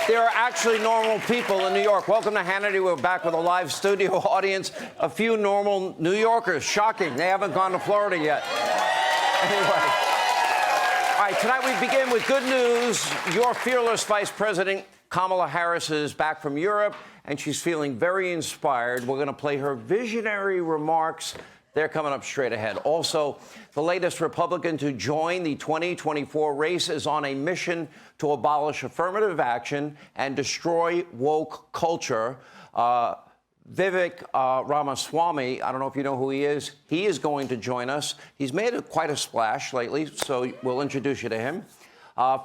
There are actually normal people in New York. Welcome to Hannity. We're back with a live studio audience. A few normal New Yorkers. Shocking. They haven't gone to Florida yet. Anyway. All right, tonight we begin with good news. Your fearless Vice President, Kamala Harris, is back from Europe, and she's feeling very inspired. We're going to play her visionary remarks. They're coming up straight ahead. Also, the latest Republican to join the 2024 race is on a mission to abolish affirmative action and destroy woke culture. Vivek Ramaswamy, I don't know if you know who he is going to join us. He's made quite a splash lately, so we'll introduce you to him.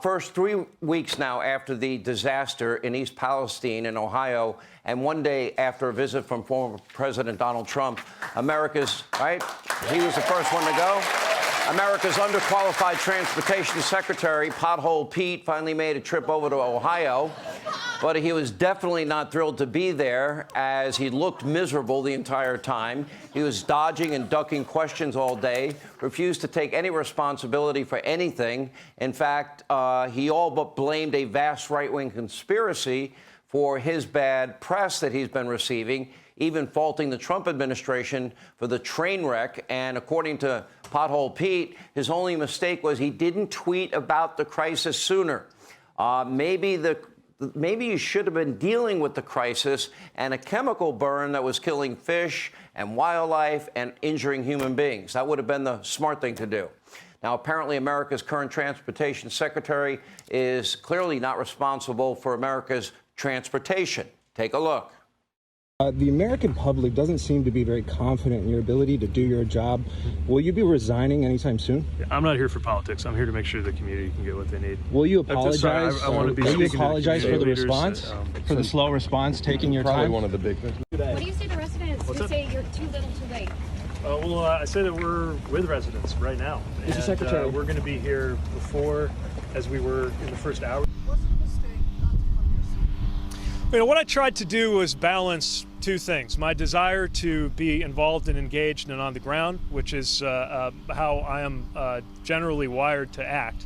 First 3 weeks now after the disaster in East Palestine in Ohio, and 1 day after a visit from former President Donald Trump, America's, right? He was the first one to go. America's underqualified Transportation Secretary, Pothole Pete, finally made a trip over to Ohio. But he was definitely not thrilled to be there, as he looked miserable the entire time. He was dodging and ducking questions all day, refused to take any responsibility for anything. In fact, he all but blamed a vast right-wing conspiracy for his bad press that he's been receiving, even faulting the Trump administration for the train wreck. And according to Pothole Pete, his only mistake was he didn't tweet about the crisis sooner. Maybe you should have been dealing with the crisis and a chemical burn that was killing fish and wildlife and injuring human beings. That would have been the smart thing to do. Now, apparently, America's current transportation secretary is clearly not responsible for America's transportation. Take a look. The American public doesn't seem to be very confident in your ability to do your job. Will you be resigning anytime soon? I'm not here for politics. I'm here to make sure the community can get what they need. Will you apologize? I want to be Will you apologize for the response? For the slow response, taking your Probably time? one of the big things. What do you say to residents who say you're too little too late? I say that we're with residents right now. Mr. Secretary. We're going to be here before, as we were in the first hour. What I tried to do was balance two things. My desire to be involved and engaged and on the ground, which is how I am generally wired to act,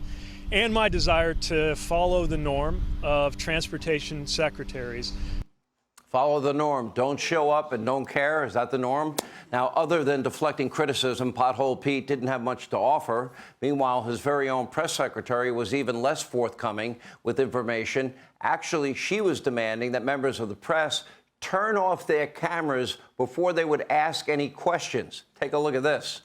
and my desire to follow the norm of transportation secretaries. Follow the norm. Don't show up and don't care. Is that the norm? Now, other than deflecting criticism, Pothole Pete didn't have much to offer. Meanwhile, his very own press secretary was even less forthcoming with information. Actually, she was demanding that members of the press turn off their cameras before they would ask any questions. Take a look at this.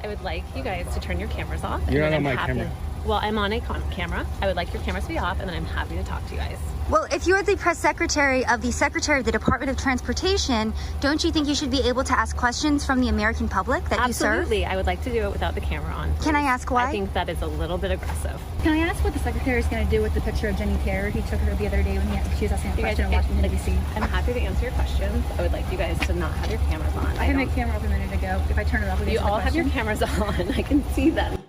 I would like you guys to turn your cameras off. You're not on my camera. Well, I'm on a camera. I would like your cameras to be off, and then I'm happy to talk to you guys. Well, if you're the press secretary of the Secretary of the Department of Transportation, don't you think you should be able to ask questions from the American public that you serve? Absolutely. I would like to do it without the camera on. Can I ask why? I think that is a little bit aggressive. Can I ask what the secretary is going to do with the picture of Jenny Terror? He took her the other day when she was asking a question in Washington, D.C. I'm happy to answer your questions. I would like you guys to not have your cameras on. I had my camera up a minute ago. If I turn it off, You all have your cameras on. I can see them.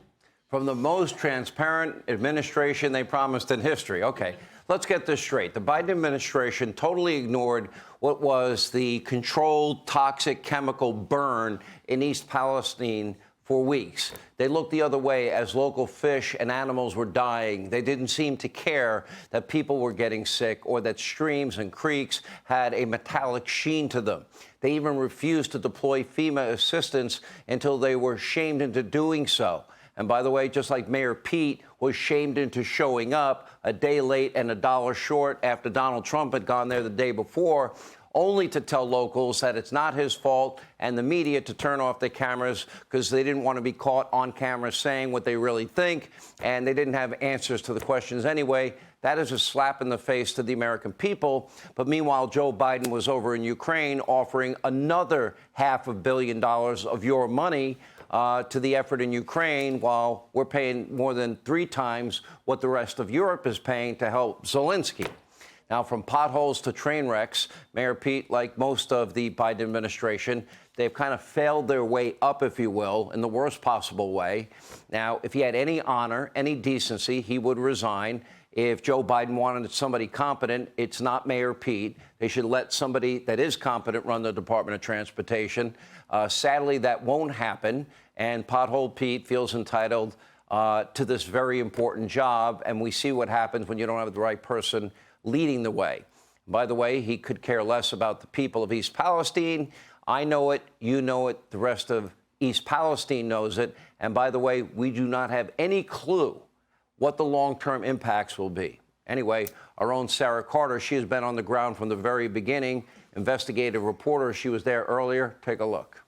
From the most transparent administration they promised in history. Okay, let's get this straight. The Biden administration totally ignored what was the controlled toxic chemical burn in East Palestine for weeks. They looked the other way as local fish and animals were dying. They didn't seem to care that people were getting sick or that streams and creeks had a metallic sheen to them. They even refused to deploy FEMA assistance until they were shamed into doing so. And by the way, just like Mayor Pete was shamed into showing up a day late and $1 short after Donald Trump had gone there the day before, only to tell locals that it's not his fault and the media to turn off their cameras because they didn't want to be caught on camera saying what they really think, and they didn't have answers to the questions anyway. That is a slap in the face to the American people. But meanwhile, Joe Biden was over in Ukraine offering another $500 million of your money to the effort in Ukraine, while we're paying more than 3 times what the rest of Europe is paying to help Zelensky. Now, from potholes to train wrecks, Mayor Pete, like most of the Biden administration, they've kind of failed their way up, if you will, in the worst possible way. Now, if he had any honor, any decency, he would resign. If Joe Biden wanted somebody competent, it's not Mayor Pete. They should let somebody that is competent run the Department of Transportation. Sadly, that won't happen, and Pothole Pete feels entitled to this very important job, and we see what happens when you don't have the right person leading the way. By the way, he could care less about the people of East Palestine. I know it, you know it, the rest of East Palestine knows it. And by the way, we do not have any clue what the long-term impacts will be. Anyway, our own Sarah Carter, she has been on the ground from the very beginning. Investigative reporter, she was there earlier. Take a look.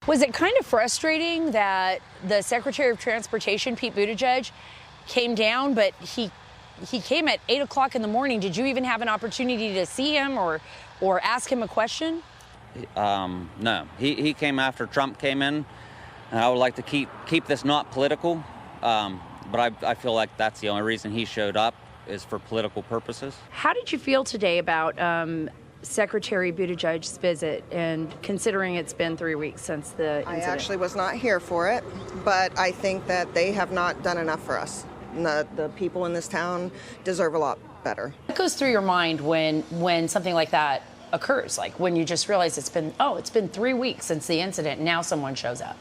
Was it kind of frustrating that the Secretary of Transportation, Pete Buttigieg, came down, but he came at 8 o'clock in the morning? Did you even have an opportunity to see him or ask him a question? No. He came after Trump came in, and I would like to keep this not political, but I feel like that's the only reason he showed up is for political purposes. How did you feel today about Secretary Buttigieg's visit, and considering it's been 3 weeks since the incident? I actually was not here for it, but I think that they have not done enough for us. The people in this town deserve a lot better. What goes through your mind when something like that occurs? Like when you just realize it's been 3 weeks since the incident, and now someone shows up?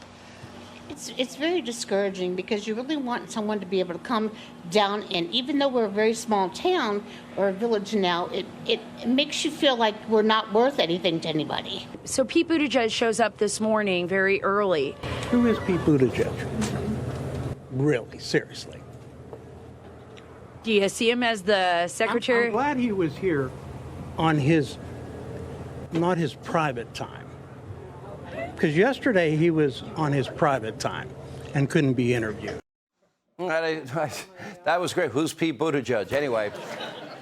It's very discouraging because you really want someone to be able to come down, and even though we're a very small town or a village now, it makes you feel like we're not worth anything to anybody. So Pete Buttigieg shows up this morning very early. Who is Pete Buttigieg? Really, seriously. Do you see him as the secretary? I'm glad he was here on not his private time. Because yesterday he was on his private time and couldn't be interviewed. That was great. Who's Pete Buttigieg? Anyway,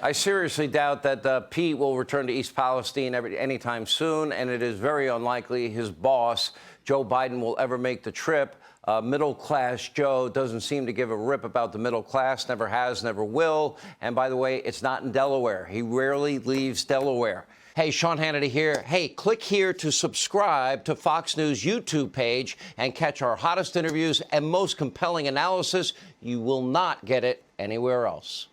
I seriously doubt that Pete will return to East Palestine anytime soon, and it is very unlikely his boss, Joe Biden, will ever make the trip. Middle-class Joe doesn't seem to give a rip about the middle class, never has, never will. And by the way, it's not in Delaware. He rarely leaves Delaware. Hey, Sean Hannity here. Hey, click here to subscribe to Fox News YouTube page and catch our hottest interviews and most compelling analysis. You will not get it anywhere else.